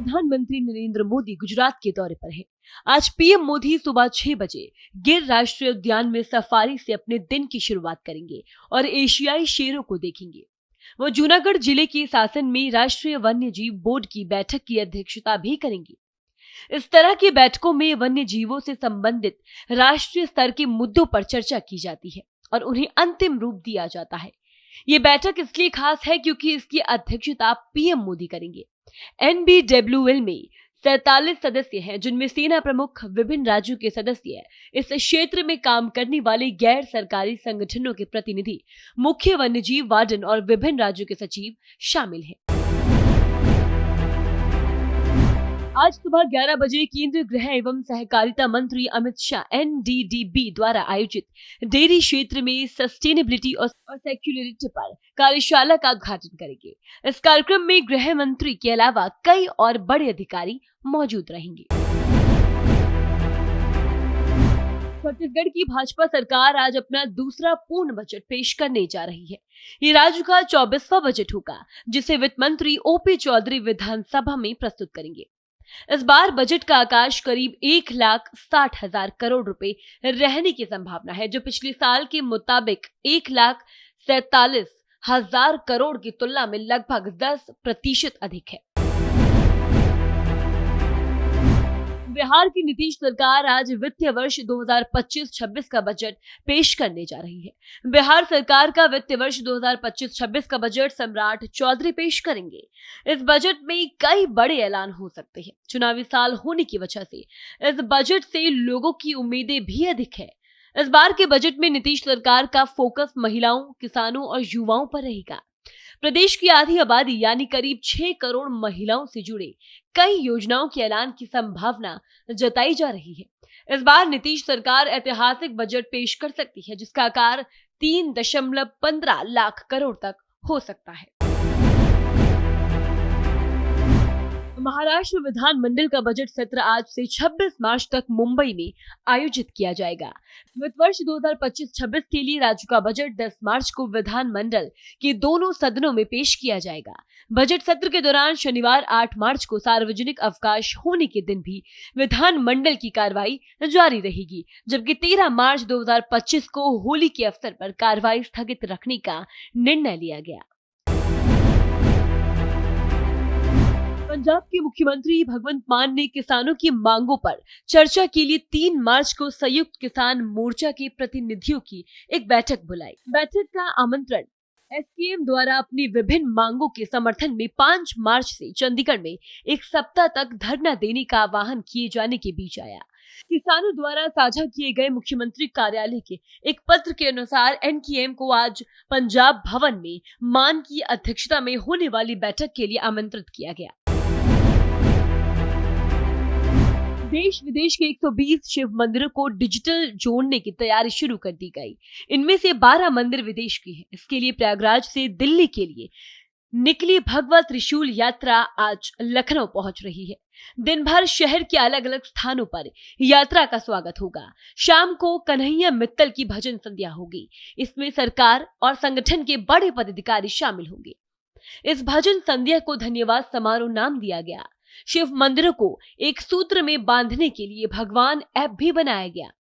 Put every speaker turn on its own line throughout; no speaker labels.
प्रधानमंत्री नरेंद्र मोदी गुजरात के दौरे पर हैं। आज पीएम मोदी सुबह 6 बजे गिर राष्ट्रीय उद्यान में सफारी से अपने दिन की शुरुआत करेंगे और एशियाई शेरों को देखेंगे। वो जूनागढ़ जिले के शासन में राष्ट्रीय वन्य जीव बोर्ड की बैठक की अध्यक्षता भी करेंगे। इस तरह की बैठकों में वन्य जीवों से संबंधित राष्ट्रीय स्तर के मुद्दों पर चर्चा की जाती है और उन्हें अंतिम रूप दिया जाता है। ये बैठक इसलिए खास है क्योंकि इसकी अध्यक्षता पीएम मोदी करेंगे। NBWL में 47 सदस्य हैं, जिनमें सेना प्रमुख, विभिन्न राज्यों के सदस्य, इस क्षेत्र में काम करने वाले गैर सरकारी संगठनों के प्रतिनिधि, मुख्य वन्यजीव वार्डन और विभिन्न राज्यों के सचिव शामिल हैं। आज सुबह 11 बजे केंद्रीय गृह एवं सहकारिता मंत्री अमित शाह NDDB द्वारा आयोजित डेयरी क्षेत्र में सस्टेनेबिलिटी और सेक्युलरिटी पर कार्यशाला का उद्घाटन करेंगे। इस कार्यक्रम में गृह मंत्री के अलावा कई और बड़े अधिकारी मौजूद रहेंगे। छत्तीसगढ़ की भाजपा सरकार आज अपना दूसरा पूर्ण बजट पेश करने जा रही है। ये राज्य का 24वां बजट होगा, जिसे वित्त मंत्री OP चौधरी विधानसभा में प्रस्तुत करेंगे। इस बार बजट का आकाश करीब 1,60,000 करोड़ रुपए रहने की संभावना है, जो पिछले साल के मुताबिक 1,47,000 करोड़ की तुलना में लगभग 10% अधिक है। बिहार की नीतीश सरकार आज वित्तीय वर्ष 2025-26 का बजट पेश करने जा रही है। बिहार सरकार का वित्तीय वर्ष 2025-26 का बजट सम्राट चौधरी पेश करेंगे। इस बजट में कई बड़े ऐलान हो सकते हैं। चुनावी साल होने की वजह से इस बजट से लोगों की उम्मीदें भी अधिक है। इस बार के बजट में नीतीश सरकार का फोकस महिलाओं, किसानों और युवाओं पर रहेगा। प्रदेश की आधी आबादी यानी करीब 6 करोड़ महिलाओं से जुड़े कई योजनाओं के ऐलान की संभावना जताई जा रही है। इस बार नीतीश सरकार ऐतिहासिक बजट पेश कर सकती है, जिसका आकार 3.15 लाख करोड़ तक हो सकता है। महाराष्ट्र विधानमंडल का बजट सत्र आज से 26 मार्च तक मुंबई में आयोजित किया जाएगा। वित्त वर्ष 2025-26 के लिए राज्य का बजट 10 मार्च को विधानमंडल के दोनों सदनों में पेश किया जाएगा। बजट सत्र के दौरान शनिवार 8 मार्च को सार्वजनिक अवकाश होने के दिन भी विधानमंडल की कार्रवाई जारी रहेगी, जबकि 13 मार्च 2025 को होली के अवसर पर कार्रवाई स्थगित रखने का निर्णय लिया गया। पंजाब के मुख्यमंत्री भगवंत मान ने किसानों की मांगों पर चर्चा के लिए 3 मार्च को संयुक्त किसान मोर्चा के प्रतिनिधियों की एक बैठक बुलाई। बैठक का आमंत्रण SKM द्वारा अपनी विभिन्न मांगों के समर्थन में 5 मार्च से चंडीगढ़ में एक सप्ताह तक धरना देने का आह्वान किए जाने के बीच आया। किसानों द्वारा साझा किए गए मुख्यमंत्री कार्यालय के एक पत्र के अनुसार NKM को आज पंजाब भवन में मान की अध्यक्षता में होने वाली बैठक के लिए आमंत्रित किया गया। देश विदेश के 120 शिव मंदिरों को डिजिटल जोड़ने की तैयारी शुरू कर दी गई। इनमें से 12 मंदिर विदेश के हैं। इसके लिए प्रयागराज से दिल्ली के लिए निकली भगवत त्रिशूल यात्रा आज लखनऊ पहुंच रही है। दिन भर शहर के अलग अलग स्थानों पर यात्रा का स्वागत होगा। शाम को कन्हैया मित्तल की भजन संध्या होगी। इसमें सरकार और संगठन के बड़े पदाधिकारी शामिल होंगे। इस भजन संध्या को धन्यवाद समारोह नाम दिया गया। शिव मंदिरों को एक सूत्र में बांधने के लिए भगवान ऐप भी बनाया गया।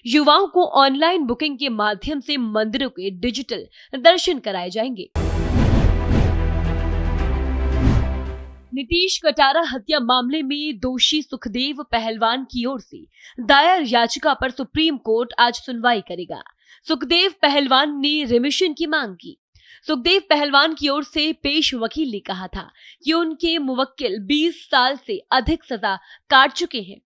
युवाओं को ऑनलाइन बुकिंग के माध्यम से मंदिरों के डिजिटल दर्शन कराए जाएंगे। नीतीश कटारा हत्या मामले में दोषी सुखदेव पहलवान की ओर से दायर याचिका पर सुप्रीम कोर्ट आज सुनवाई करेगा। सुखदेव पहलवान ने रिमिशन की मांग की। सुखदेव पहलवान की ओर से पेश वकील ने कहा था कि उनके मुवक्किल 20 साल से अधिक सजा काट चुके हैं।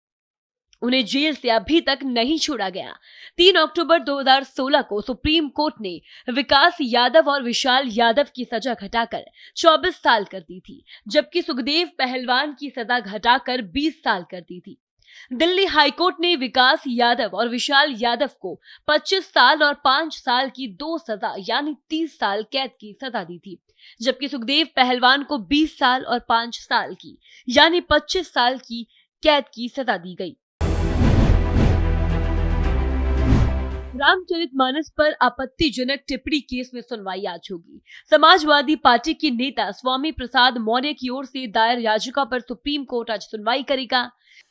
उन्हें जेल से अभी तक नहीं छोड़ा गया। 3 अक्टूबर 2016 को सुप्रीम कोर्ट ने विकास यादव और विशाल यादव की सजा घटाकर 24 साल कर दी थी, जबकि सुखदेव पहलवान की सजा घटाकर 20 साल कर दी थी। दिल्ली हाईकोर्ट ने विकास यादव और विशाल यादव को 25 साल और 5 साल की 2 सजा यानी 30 साल कैद की सजा दी थी, जबकि सुखदेव पहलवान को 20 साल और 5 साल की यानी 25 साल की कैद की सजा दी गई। रामचरितमानस पर आपत्तिजनक टिप्पणी केस में सुनवाई आज होगी। समाजवादी पार्टी के नेता स्वामी प्रसाद मौर्य की ओर से दायर याचिका पर सुप्रीम कोर्ट आज सुनवाई करेगा।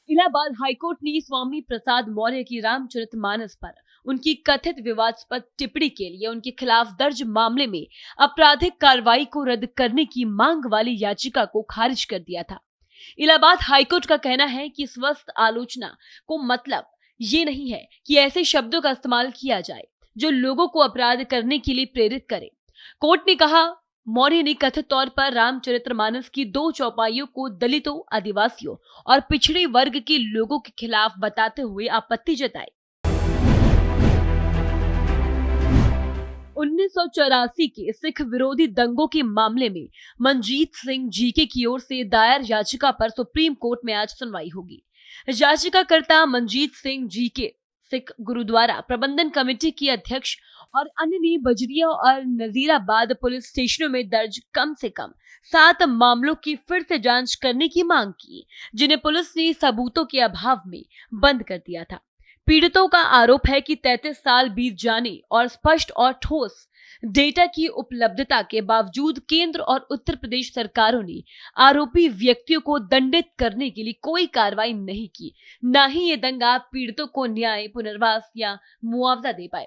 इलाहाबाद हाईकोर्ट ने स्वामी प्रसाद मौर्य की रामचरितमानस पर उनकी कथित विवादास्पद टिप्पणी के लिए उनके खिलाफ दर्ज मामले में आपराधिक कार्रवाई को रद्द करने की मांग वाली याचिका को खारिज कर दिया था। इलाहाबाद हाईकोर्ट का कहना है कि स्वस्थ आलोचना को मतलब ये नहीं है कि ऐसे शब्दों का इस्तेमाल किया जाए जो लोगों को अपराध करने के लिए प्रेरित करे। कोर्ट ने कहा, मौर्य ने कथित तौर पर रामचरितमानस की 2 चौपाइयों को दलितों, आदिवासियों और पिछड़े वर्ग के लोगों के खिलाफ बताते हुए आपत्ति जताई। 1984 के सिख विरोधी दंगों के मामले में मनजीत सिंह जीके की ओर से दायर याचिका पर सुप्रीम कोर्ट में आज सुनवाई होगी। याचिकाकर्ता मनजीत सिंह जीके सिख गुरुद्वारा प्रबंधन कमेटी के अध्यक्ष और अन्य ने बजरिया और नजीराबाद पुलिस स्टेशनों में दर्ज कम से कम 7 मामलों की फिर से जांच करने की मांग की, जिन्हें पुलिस ने सबूतों के अभाव में बंद कर दिया था। पीड़ितों का आरोप है कि 33 साल बीत जाने और स्पष्ट और ठोस डेटा की उपलब्धता के बावजूद केंद्र और उत्तर प्रदेश सरकारों ने आरोपी व्यक्तियों को दंडित करने के लिए कोई कार्रवाई नहीं की, न ही ये दंगा पीड़ितों को न्याय, पुनर्वास या मुआवजा दे पाए।